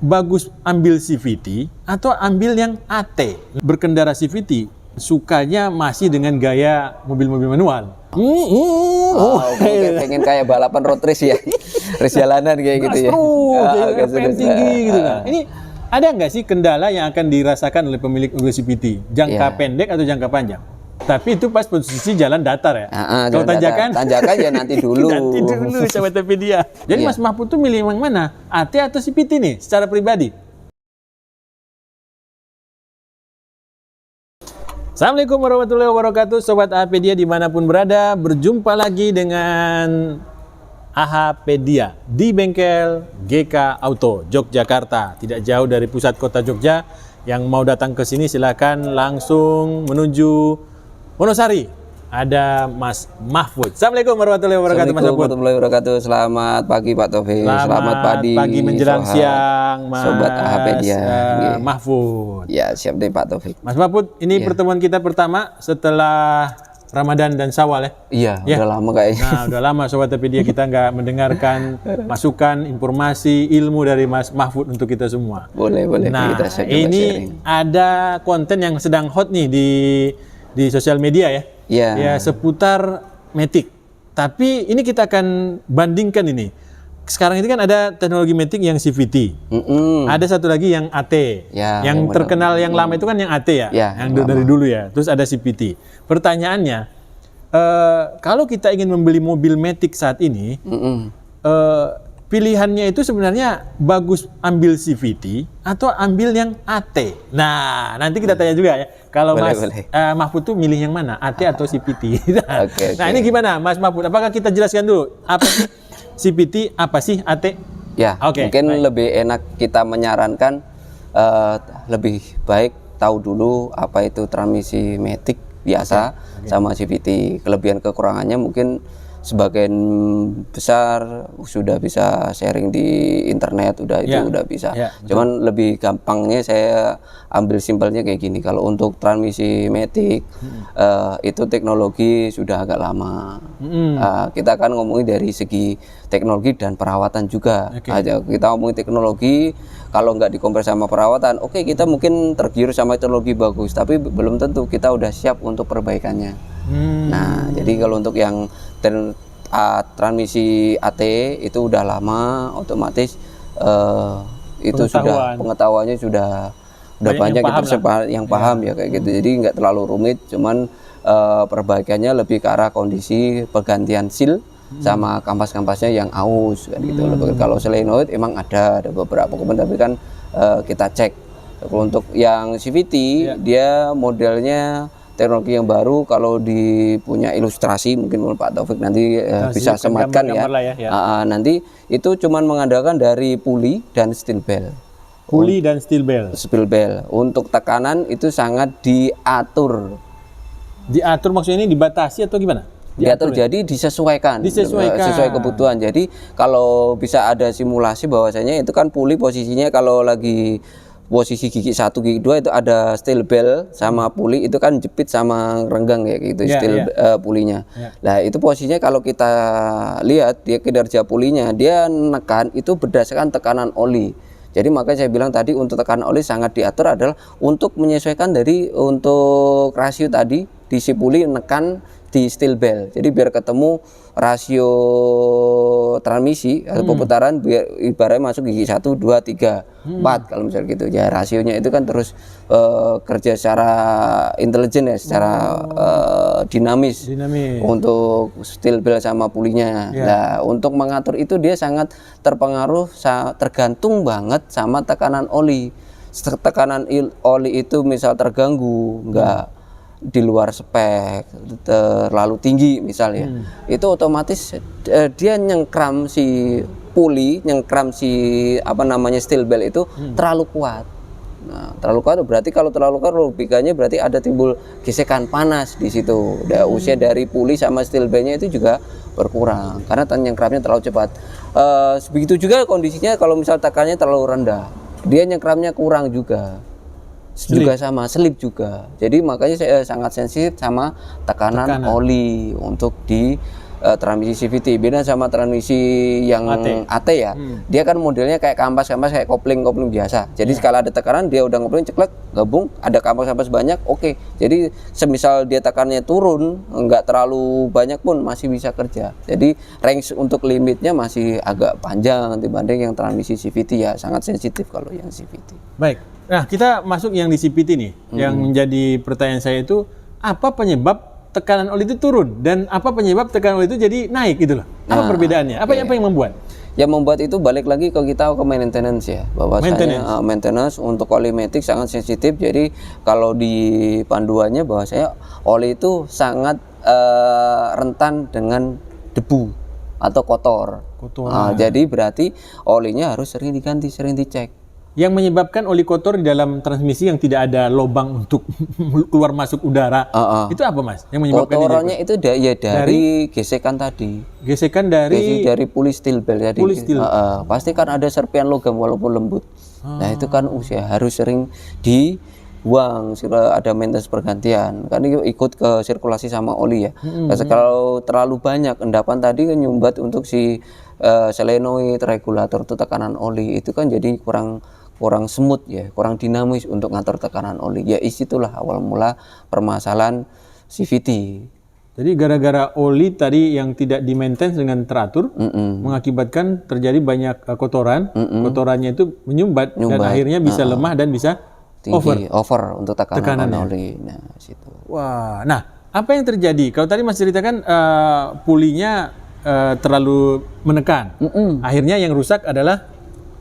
bagus ambil CVT atau ambil yang AT? Berkendara CVT sukanya masih dengan gaya mobil-mobil manual. Mungkin pengen kayak balapan road race ya, race jalanan kayak gitu ya. RPM tinggi gitu kan. Ini ada nggak sih kendala yang akan dirasakan oleh pemilik mobil CVT? Jangka pendek atau jangka panjang? Tapi itu pas posisi jalan datar ya. Kalau tanjakan ya nanti dulu. Nanti dulu coba tapi dia. Jadi Mas Mahfud tuh milih yang mana? AT atau CVT nih secara pribadi? Assalamualaikum warahmatullahi wabarakatuh, Sobat AHpedia dimanapun berada. Berjumpa lagi dengan AHpedia di bengkel GK Auto Yogyakarta, tidak jauh dari pusat kota Jogja. Yang mau datang ke sini silakan langsung menuju Wonosari. Ada Mas Mahfud. Assalamualaikum warahmatullahi wabarakatuh, Mas Mahfud. Warahmatullahi wabarakatuh. Selamat pagi Pak Taufik. Selamat pagi menjelang siang, Mas Sobat AHpedia. Mahfud. Ya, siap deh Pak Taufik. Mas Mahfud, ini pertemuan kita pertama setelah Ramadan dan Syawal ya? Iya, udah lama kayaknya. Nah, udah lama Sobat AHpedia kita nggak mendengarkan masukan, informasi, ilmu dari Mas Mahfud untuk kita semua. Boleh. Nah, kita ini sharing. ada konten yang sedang hot nih di sosial media ya. Ya, seputar Matic. Tapi ini kita akan bandingkan ini. Sekarang ini kan ada teknologi Matic yang CVT. Ada satu lagi yang AT. Yang terkenal yang lama itu kan yang AT ya, yang dari dulu ya. Terus ada CVT. Pertanyaannya, kalau kita ingin membeli mobil Matic saat ini, pilihannya itu sebenarnya bagus ambil CVT atau ambil yang AT. Nah, nanti kita tanya juga ya. Kalau Mas Mahfud tuh milih yang mana? AT atau CVT? Nah, ini gimana Mas Mahfud? Apakah kita jelaskan dulu apa sih CVT, apa sih AT? Ya, mungkin lebih enak kita menyarankan lebih baik tahu dulu apa itu transmisi Matic biasa sama CVT. Kelebihan kekurangannya mungkin sebagian besar sudah bisa sharing di internet, udah bisa. Cuman lebih gampangnya saya ambil simpelnya kayak gini. Kalau untuk transmisi Matic itu teknologi sudah agak lama. Kita akan ngomongin dari segi teknologi dan perawatan juga. Kita ngomongin teknologi, kalau nggak dikompres sama perawatan, kita mungkin tergiur sama teknologi bagus, tapi belum tentu kita udah siap untuk perbaikannya. Nah, jadi kalau untuk yang transmisi AT itu udah lama, otomatis itu sudah pengetahuannya sudah banyak yang paham ya kayak gitu. Jadi nggak terlalu rumit, cuman perbaikannya lebih ke arah kondisi pergantian seal sama kampas-kampasnya yang aus kan gitu. Kalau solenoid emang ada beberapa komponen, tapi kan kita cek. Kalau untuk yang CVT dia modelnya teknologi yang baru. Kalau dipunya ilustrasi mungkin Pak Taufik nanti bisa sematkan ya. Nanti itu cuman mengandalkan dari puli dan steel bell. Puli dan steel bell. Untuk tekanan itu sangat diatur. Diatur maksudnya ini dibatasi atau gimana? Diatur ya? Jadi disesuaikan sesuai kebutuhan. Jadi kalau bisa ada simulasi bahwasanya itu kan puli posisinya kalau lagi posisi gigi 1, gigi 2 itu ada steel bell sama puli itu kan jepit sama renggang ya gitu pulinya. Nah, itu posisinya kalau kita lihat dia kinerja pulinya, dia nekan itu berdasarkan tekanan oli. Jadi makanya saya bilang tadi untuk tekanan oli sangat diatur adalah untuk menyesuaikan dari untuk rasio tadi di si puli nekan di steel bell. Jadi biar ketemu rasio transmisi atau pemutaran biar ibaratnya masuk gigi 1, 2, 3, 4 kalau misalnya gitu. Ya rasionya itu kan terus kerja secara intelijen ya, secara dinamis untuk steel bell sama pulinya. Nah, untuk mengatur itu dia sangat terpengaruh, tergantung banget sama tekanan oli. Tekanan oli itu misal terganggu, enggak di luar spek, terlalu tinggi misalnya, itu otomatis dia nyengkram si puli, nyengkram si steel bell itu terlalu kuat. Nah, terlalu kuat berarti kalau terlalu kuat logikanya berarti ada timbul gesekan panas di situ. Usia dari puli sama steel bellnya itu juga berkurang karena nyengkramnya terlalu cepat. Begitu juga kondisinya kalau misal tekanannya terlalu rendah, dia nyengkramnya kurang juga. Juga sama selip juga. Jadi makanya saya sangat sensitif sama tekanan oli untuk di transmisi CVT. Beda sama transmisi yang AT ya. Dia kan modelnya kayak kampas-kampas, kayak kopling biasa. Jadi kalau ada tekanan dia udah kopling ceklek, gabung, ada kampas-kampas banyak, oke. Jadi semisal dia tekanannya turun, nggak terlalu banyak pun masih bisa kerja. Jadi range untuk limitnya masih agak panjang dibanding yang transmisi CVT ya, sangat sensitif kalau yang CVT. Baik. Nah, kita masuk yang di CVT nih. Yang menjadi pertanyaan saya itu, apa penyebab tekanan oli itu turun dan apa penyebab tekanan oli itu jadi naik gitu loh? Apa perbedaannya? Apa yang membuat? Yang membuat itu balik lagi ke kita ke maintenance ya, bahwasanya maintenance untuk oli matic sangat sensitif. Jadi kalau di panduannya bahwasanya oli itu sangat rentan dengan debu atau kotor. Jadi berarti olinya harus sering diganti, sering dicek. Yang menyebabkan oli kotor di dalam transmisi yang tidak ada lubang untuk keluar masuk udara, itu apa Mas? Yang menyebabkan kotorannya itu dari gesekan tadi. Gesekan dari puli steel belt tadi. Pasti kan ada serpian logam walaupun lembut. Nah itu kan harus sering dibuang, ada maintenance pergantian. Kan ikut ke sirkulasi sama oli ya. Kalau terlalu banyak endapan tadi kan nyumbat untuk si solenoid regulator itu tekanan oli itu kan jadi kurang smooth ya, kurang dinamis untuk ngatur tekanan oli. Ya isitulah awal mula permasalahan CVT. Jadi gara-gara oli tadi yang tidak di-maintenance dengan teratur mengakibatkan terjadi banyak kotoran. Kotorannya itu menyumbat dan akhirnya bisa lemah dan bisa over untuk tekanan oli. Nah, situ. Wah, nah apa yang terjadi? Kalau tadi Mas ceritakan pulinya terlalu menekan. Akhirnya yang rusak adalah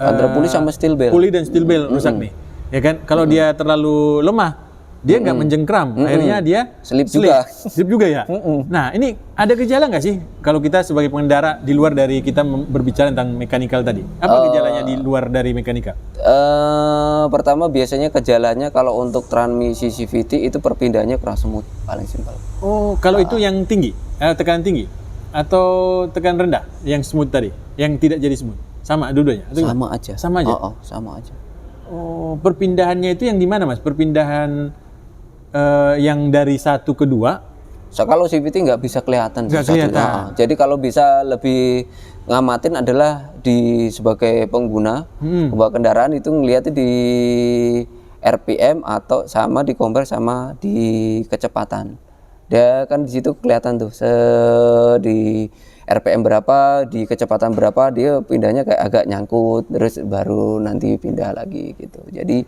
antara puli sama steel belt. Puli dan steel belt rusak nih. Ya kan? Kalau dia terlalu lemah, dia nggak menjengkram. Akhirnya dia slip juga ya. Nah, ini ada gejala nggak sih kalau kita sebagai pengendara di luar dari kita berbicara tentang mekanikal tadi? Apa gejalanya di luar dari mekanikal? Pertama biasanya gejalanya kalau untuk transmisi CVT itu perpindahannya kurang smooth, paling simpel. Oh, kalau itu yang tinggi, tekanan tinggi atau tekanan rendah yang smooth tadi, yang tidak jadi smooth? Sama dua-duanya? Sama aja. Sama aja? Sama aja. Oh, perpindahannya itu yang di mana Mas? Perpindahan yang dari satu ke dua? Kalau CVT nggak bisa kelihatan. Nggak kelihatan. Jadi kalau bisa lebih ngamatin adalah sebagai pengguna sebuah kendaraan itu ngelihatnya di RPM atau sama di compare sama di kecepatan. Dia kan di situ kelihatan tuh di RPM berapa, di kecepatan berapa, dia pindahnya kayak agak nyangkut, terus baru nanti pindah lagi gitu. Jadi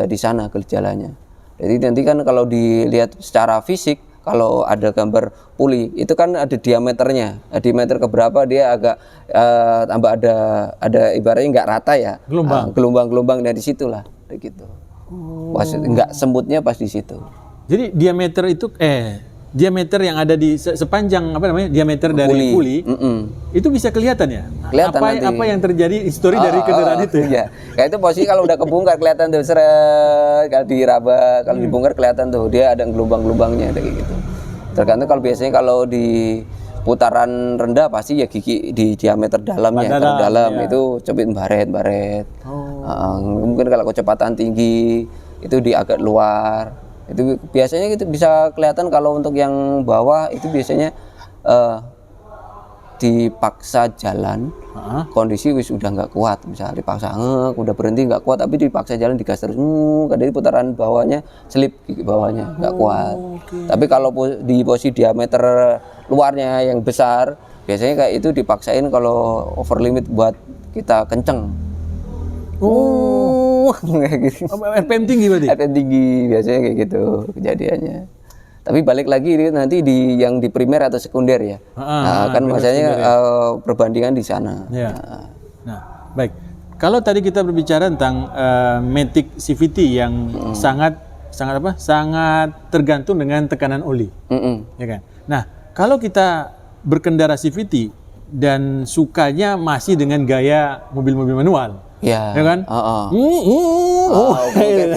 di sana gejalanya. Jadi nanti kan kalau dilihat secara fisik, kalau ada gambar puli, itu kan ada diameternya. Diameter keberapa dia agak tambah ada ibaratnya nggak rata ya. Gelombang-gelombang dari situlah, gitu. Pas nggak semutnya pas di situ. Jadi diameter itu diameter yang ada di sepanjang diameter dari puli itu bisa kelihatan ya? Kelihatan apa yang terjadi histori dari kendaraan itu ya? Iya. Kayak itu posisi kalau udah kebongkar kelihatan tuh seret, kalau diraba, kalau dibongkar kelihatan tuh dia ada gelombang-gelombangnya kayak gitu. Tergantung kalau biasanya kalau di putaran rendah pasti ya gigi di diameter dalamnya, terdalam itu cepet baret. Mungkin kalau kecepatan tinggi itu di agak luar. Itu biasanya gitu bisa kelihatan. Kalau untuk yang bawah itu biasanya dipaksa jalan, kondisi wis udah nggak kuat, misalnya dipaksa udah berhenti nggak kuat, tapi dipaksa jalan digas terus, kadang putaran bawahnya selip gigi bawahnya nggak kuat. Tapi kalau di posisi diameter luarnya yang besar, biasanya kayak itu dipaksain kalau over limit buat kita kenceng. Gitu. RPM tinggi berarti? RPM tinggi biasanya kayak gitu kejadiannya. Tapi balik lagi nanti yang di primer atau sekunder ya. Kan maksudnya perbandingan di sana. Ya. Nah, baik. Kalau tadi kita berbicara tentang matic CVT yang sangat tergantung dengan tekanan oli, ya kan. Nah, kalau kita berkendara CVT dan sukanya masih dengan gaya mobil-mobil manual. Ya kan?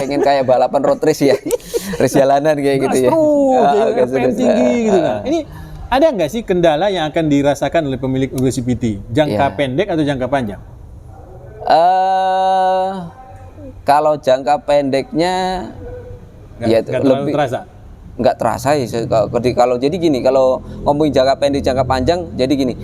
Pengen kayak balapan road race ya. Race jalanan kayak gitu ya. RPM tinggi gitu kan. Ini ada nggak sih kendala yang akan dirasakan oleh pemilik mobil CVT? Jangka pendek atau jangka panjang? Kalau jangka pendeknya nggak lebih terasa. nggak terasa ya. Kalau jadi gini, kalau ngomongin jangka pendek jangka panjang, jadi gini,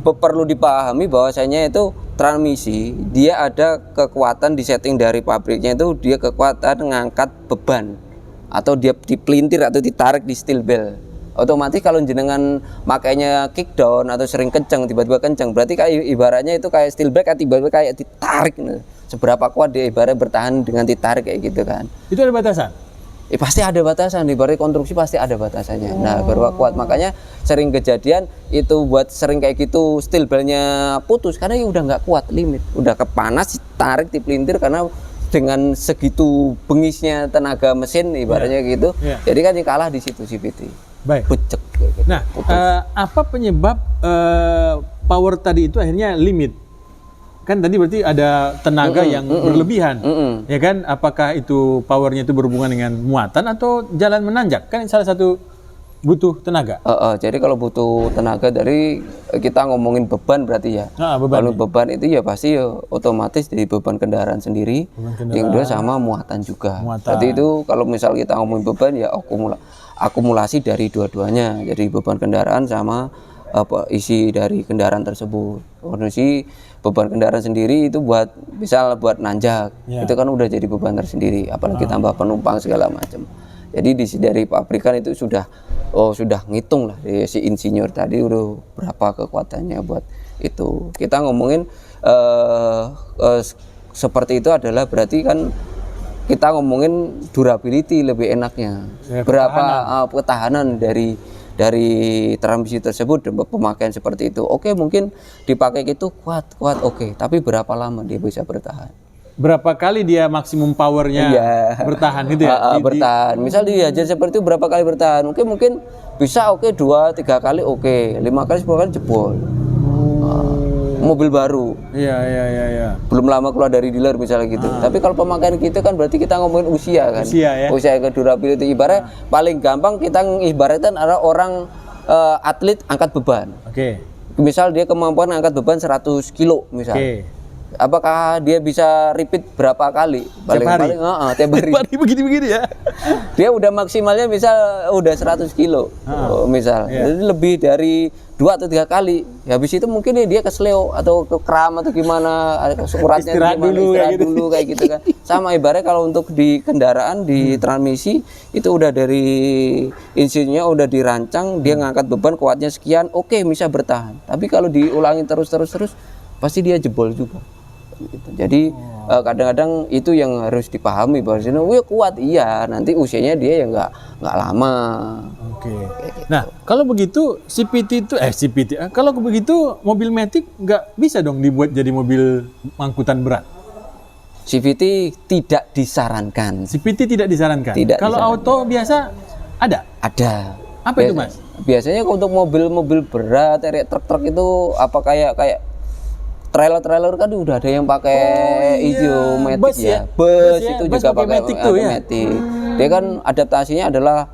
perlu dipahami bahwasanya itu transmisi dia ada kekuatan di setting dari pabriknya, itu dia kekuatan ngangkat beban atau dia dipelintir atau ditarik di steel belt. Otomatis kalau jenengan makainya kick down atau sering kencang, tiba-tiba kencang, berarti kayak ibaratnya itu kayak steel belt tiba-tiba kayak ditarik. Seberapa kuat dia ibaratnya bertahan dengan ditarik kayak gitu kan. Itu ada batasan? Pasti ada batasan, di balik konstruksi pasti ada batasannya. Nah, berapa kuat, makanya sering kejadian itu buat sering kayak gitu steel beltnya putus karena ya udah nggak kuat limit, udah kepanas ditarik dipelintir karena dengan segitu bengisnya tenaga mesin ibaratnya gitu. Jadi kan yang kalah di situ CVT. Baik. Pucek. Gitu. Nah, apa penyebab power tadi itu akhirnya limit? Kan tadi berarti ada tenaga yang berlebihan, ya kan? Apakah itu powernya itu berhubungan dengan muatan atau jalan menanjak? Kan salah satu butuh tenaga. Jadi kalau butuh tenaga dari kita ngomongin beban berarti ya. Kalau beban itu ya pasti ya otomatis dari beban kendaraan sendiri, yang kedua sama muatan juga. Berarti itu kalau misal kita ngomongin beban ya akumulasi dari dua-duanya. Jadi beban kendaraan sama isi dari kendaraan tersebut. Kondisi beban kendaraan sendiri itu buat misal buat nanjak, itu kan udah jadi beban tersendiri, apalagi tambah penumpang segala macam. Jadi dari pabrikan itu sudah ngitung lah si insinyur tadi udah berapa kekuatannya buat itu. Kita ngomongin seperti itu adalah berarti kan kita ngomongin durability lebih enaknya, berapa ketahanan dari transmisi tersebut, pemakaian seperti itu. Oke, mungkin dipakai gitu kuat, oke. Tapi berapa lama dia bisa bertahan? Berapa kali dia maksimum powernya bertahan gitu ya? Bertahan. Misal diajar seperti itu berapa kali bertahan? Mungkin bisa 2-3 kali oke. 5 kali 10 kali jebol. Mobil baru. Iya. Belum lama keluar dari dealer misalnya gitu. Tapi kalau pemakaian kita kan berarti kita ngomongin usia kan. Usia ke durability. Ibarat paling gampang kita ibaratkan ada orang atlet angkat beban. Misal dia kemampuan angkat beban 100 kilo misal. Apakah dia bisa repeat berapa kali? Tiap hari begini ya. Dia udah maksimalnya misal udah 100 kilo misal. Jadi lebih dari 2 atau 3 kali. Habis itu mungkin dia kesleo atau ke kram atau gimana, uratnya istirahat dulu kayak gitu kan. Sama ibaratnya kalau untuk di kendaraan di transmisi itu udah dari insinyurnya udah dirancang, dia ngangkat beban kuatnya sekian, oke bisa bertahan. Tapi kalau diulangi terus pasti dia jebol juga. Jadi kadang-kadang itu yang harus dipahami bahwa kuat iya, nanti usianya dia ya nggak lama. Nah kalau begitu kalau begitu mobil Matic nggak bisa dong dibuat jadi mobil angkutan berat. CVT tidak disarankan. CVT tidak disarankan. Kalau auto biasa ada. Apa itu mas? Biasanya untuk mobil-mobil berat, truk-truk itu apa kayak trailer kan udah ada yang pakai hijau Matic bus itu juga pakai Matic. Dia kan adaptasinya adalah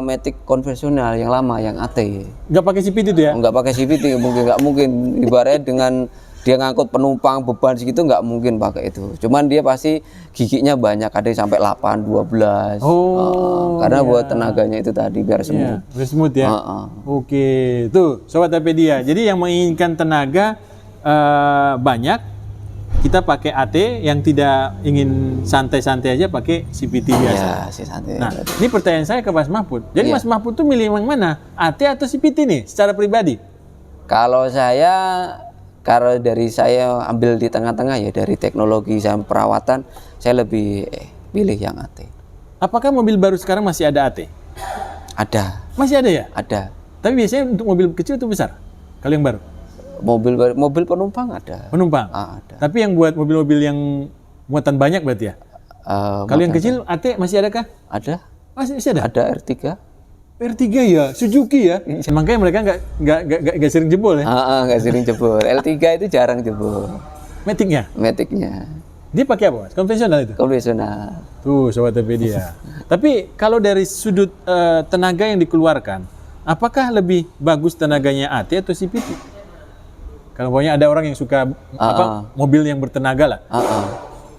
Matic konvensional yang lama yang AT. Nggak pakai CVT itu ya? Nggak pakai CVT, nggak mungkin. Ibaratnya dengan dia ngangkut penumpang beban segitu nggak mungkin pakai itu. Cuman dia pasti giginya banyak, ada yang sampai 8, 12. Karena buat tenaganya itu tadi biar smooth. Biar smooth ya. Oke, tuh sobat Apedia. Jadi yang menginginkan tenaga banyak, kita pakai AT, yang tidak ingin santai-santai aja pakai CVT biasa. Santai. Nah, ini pertanyaan saya ke Mas Mahfud. Jadi Mas Mahfud tuh milih yang mana? AT atau CVT nih secara pribadi? Kalau dari saya ambil di tengah-tengah ya, dari teknologi sampai perawatan, saya lebih pilih yang AT. Apakah mobil baru sekarang masih ada AT? Ada. Masih ada ya? Ada. Tapi biasanya untuk mobil kecil atau besar? Kalau yang baru? Mobil penumpang ada. Penumpang? Ada. Tapi yang buat mobil-mobil yang muatan banyak berarti ya? Kalau yang kecil AT masih adakah? Ada. Masih ada? Ada R3. R3 ya, Suzuki ya. Makanya mereka nggak sering jebol ya? Nggak sering jebol. L3 itu jarang jebol. Matic-nya? Dia pakai apa? Konvensional itu? Konvensional. Tuh sobat Apedia. Tapi kalau dari sudut tenaga yang dikeluarkan, apakah lebih bagus tenaganya AT atau CVT? Kalau pokoknya ada orang yang suka mobil yang bertenaga lah.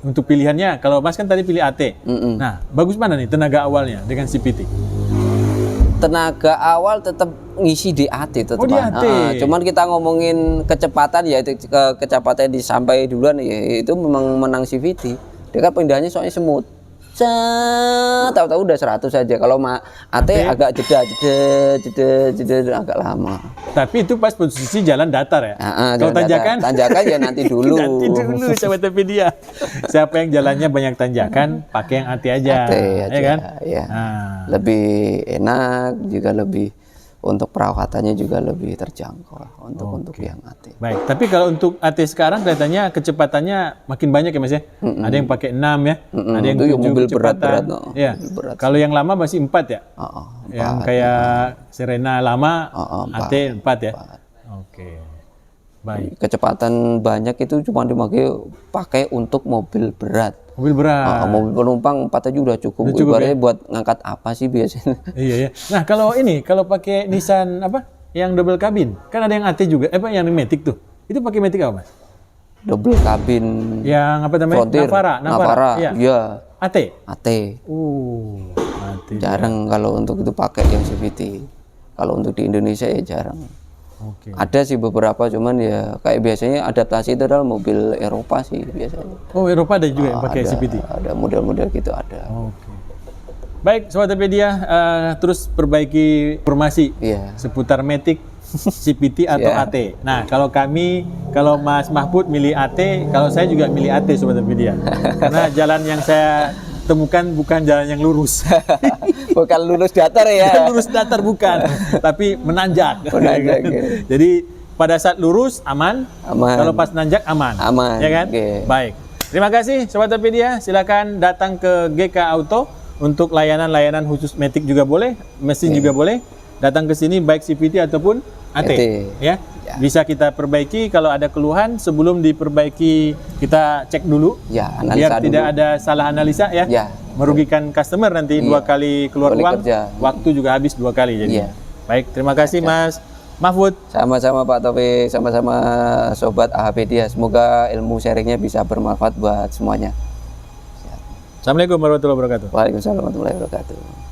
untuk pilihannya. Kalau Mas kan tadi pilih AT. Nah, bagus mana nih tenaga awalnya dengan CPT? Tenaga awal tetap ngisi di AT tetap. Oh, di AT. Cuman kita ngomongin kecepatan ya, itu kecepatan sampai duluan ya, itu memang menang CVT. Dia kan pindahannya soalnya semut. Tahu-tahu udah 100 aja. Kalau AT agak jeda agak lama. Tapi itu pas posisi jalan datar ya. Kalau tanjakan ya nanti dulu. Nanti dulu Sobat Topedia. Siapa yang jalannya banyak tanjakan, pakai yang AT aja. AT aja, ya kan? Ya. Lebih enak, juga lebih untuk perawatannya juga lebih terjangkau lah untuk yang AT. Baik, tapi kalau untuk AT sekarang kelihatannya kecepatannya makin banyak ya Mas ya. Ada yang pakai 6 ya, ada yang 7 mobil kecepatan. berat. Ya. Kalau yang lama masih 4 ya. Yang kayak Serena lama AT 4 ya. Oke. Baik. Kecepatan banyak itu cuma dipakai untuk mobil berat. Mobil berat. Mobil penumpang 4 aja udah cukup. Ibaratnya buat ngangkat apa sih biasanya? Iya. Nah kalau pakai Nissan yang double kabin, kan ada yang AT juga, yang Matic tuh. Itu pakai Matic apa Mas? Double kabin. Yang apa namanya? Frontier. Navara. Iya. AT. AT. AT. Jarang kalau untuk itu pakai yang CVT. Kalau untuk di Indonesia ya jarang. Ada sih beberapa, cuman ya kayak biasanya adaptasi itu adalah mobil Eropa sih biasanya. Oh, Eropa ada juga yang pakai CVT? Ada model-model gitu ada. Baik, Sobat Topedia, terus perbaiki informasi seputar Matic, CVT atau AT. Nah, kalau Mas Mahfud milih AT, kalau saya juga milih AT, Sobat Topedia. Karena jalan yang saya temukan bukan jalan yang lurus. Bukan lurus datar ya. Lurus datar bukan, tapi menanjak. Jadi pada saat lurus aman. Kalau pas nanjak aman. Ya kan? Baik. Terima kasih Sobat Topedia. Silakan datang ke GK Auto untuk layanan khusus Matic juga boleh, mesin juga boleh. Datang ke sini baik CVT ataupun AT. Ya. Bisa kita perbaiki. Kalau ada keluhan sebelum diperbaiki kita cek dulu. Biar tidak ada salah analisa ya. Merugikan customer nanti 2 kali keluar uang, waktu juga habis 2 kali jadi. Baik, terima kasih Mas Mahfud. Sama-sama Pak Taufik, sama-sama Sobat AHpedia. Semoga ilmu sharingnya bisa bermanfaat buat semuanya. Assalamualaikum warahmatullahi wabarakatuh. Waalaikumsalam warahmatullahi wabarakatuh.